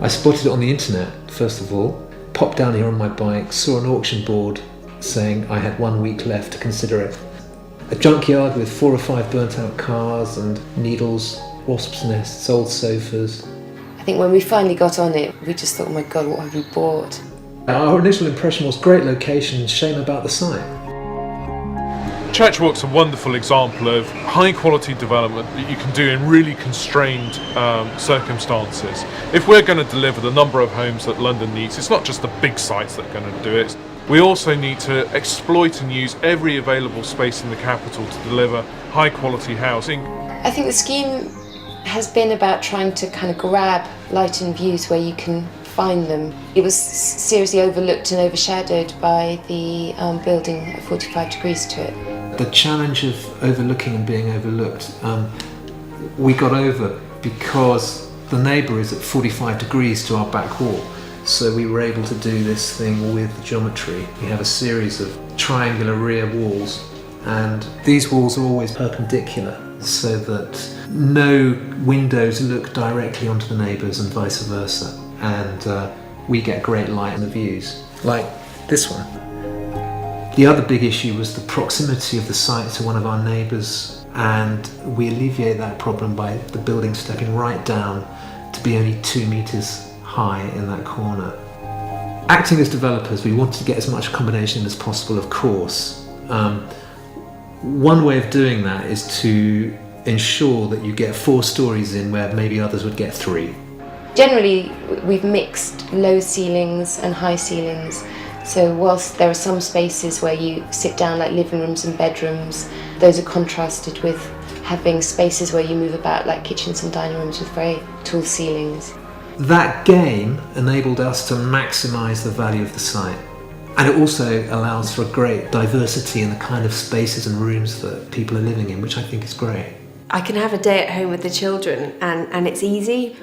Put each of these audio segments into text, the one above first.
I spotted it on the internet, first of all, popped down here on my bike, saw an auction board saying I had 1 week left to consider it. A junkyard with 4 or 5 burnt out cars and needles, wasps' nests, old sofas. I think when we finally got on it, we just thought, oh my God, what have we bought? Our initial impression was great location, shame about the site. Churchwalk's a wonderful example of high quality development that you can do in really constrained circumstances. If we're going to deliver the number of homes that London needs, it's not just the big sites that are going to do it. We also need to exploit and use every available space in the capital to deliver high quality housing. I think the scheme has been about trying to kind of grab light and views where you can find them. It was seriously overlooked and overshadowed by the building at 45 degrees to it. The challenge of overlooking and being overlooked, we got over because the neighbour is at 45 degrees to our back wall. So we were able to do this thing with geometry. We have a series of triangular rear walls, and these walls are always perpendicular so that no windows look directly onto the neighbours and vice versa. And we get great light on the views, like this one. The other big issue was the proximity of the site to one of our neighbours, and we alleviate that problem by the building stepping right down to be only 2 metres high in that corner. Acting as developers, we wanted to get as much combination as possible, of course. One way of doing that is to ensure that you get 4 stories in where maybe others would get 3. Generally, we've mixed low ceilings and high ceilings. So whilst there are some spaces where you sit down, like living rooms and bedrooms, those are contrasted with having spaces where you move about, like kitchens and dining rooms with very tall ceilings. That game enabled us to maximise the value of the site. And it also allows for a great diversity in the kind of spaces and rooms that people are living in, which I think is great. I can have a day at home with the children and it's easy.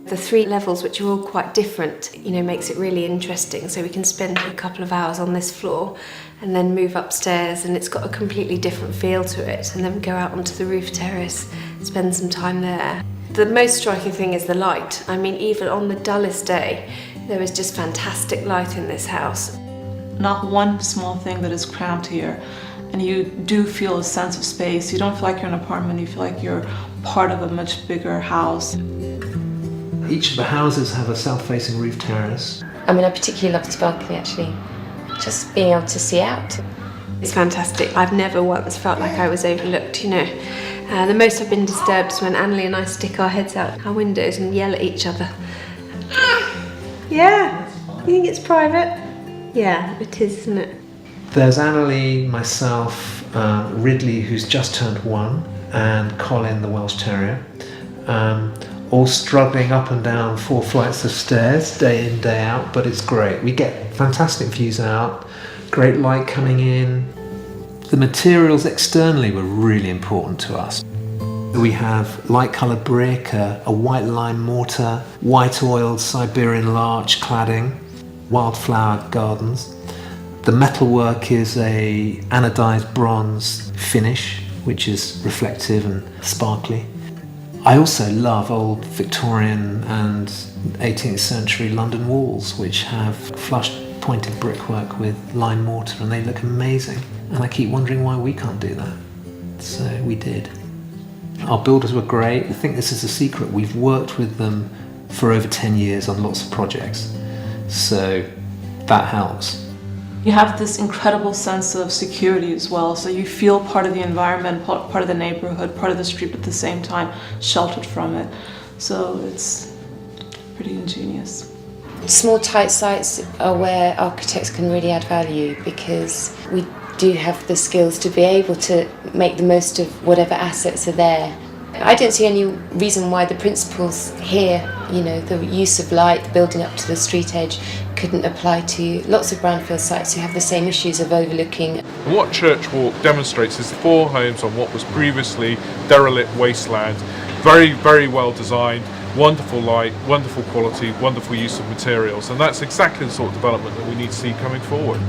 The 3 levels, which are all quite different, makes it really interesting. So we can spend a couple of hours on this floor and then move upstairs, and it's got a completely different feel to it. And then go out onto the roof terrace, spend some time there. The most striking thing is the light. I mean, even on the dullest day, there is just fantastic light in this house. Not one small thing that is cramped here, and you do feel a sense of space. You don't feel like you're in an apartment, you feel like you're part of a much bigger house. Each of the houses have a south-facing roof terrace. I mean, I particularly love this balcony, actually. Just being able to see out. It's fantastic. I've never once felt like I was overlooked, The most I've been disturbed is when Annalie and I stick our heads out our windows and yell at each other. Yeah, you think it's private? Yeah, it is, isn't it? There's Annalie, myself, Ridley, who's just turned 1, and Colin, the Welsh Terrier, all struggling up and down 4 flights of stairs, day in, day out, but it's great. We get fantastic views out, great light coming in. The materials externally were really important to us. We have light-coloured brick, a white lime mortar, white oiled Siberian larch cladding, wildflower gardens. The metalwork is a anodized bronze finish, which is reflective and sparkly. I also love old Victorian and 18th century London walls, which have flush pointed brickwork with lime mortar, and they look amazing. And I keep wondering why we can't do that. So we did. Our builders were great. I think this is a secret. We've worked with them for over 10 years on lots of projects. So that helps. You have this incredible sense of security as well, so you feel part of the environment, part of the neighborhood, part of the street at the same time, sheltered from it. So it's pretty ingenious. Small, tight sites are where architects can really add value, because we do have the skills to be able to make the most of whatever assets are there. I don't see any reason why the principles here, the use of light, the building up to the street edge, couldn't apply to lots of brownfield sites who have the same issues of overlooking. And what Churchwalk demonstrates is 4 homes on what was previously derelict wasteland. Very, very well designed, wonderful light, wonderful quality, wonderful use of materials, and that's exactly the sort of development that we need to see coming forward.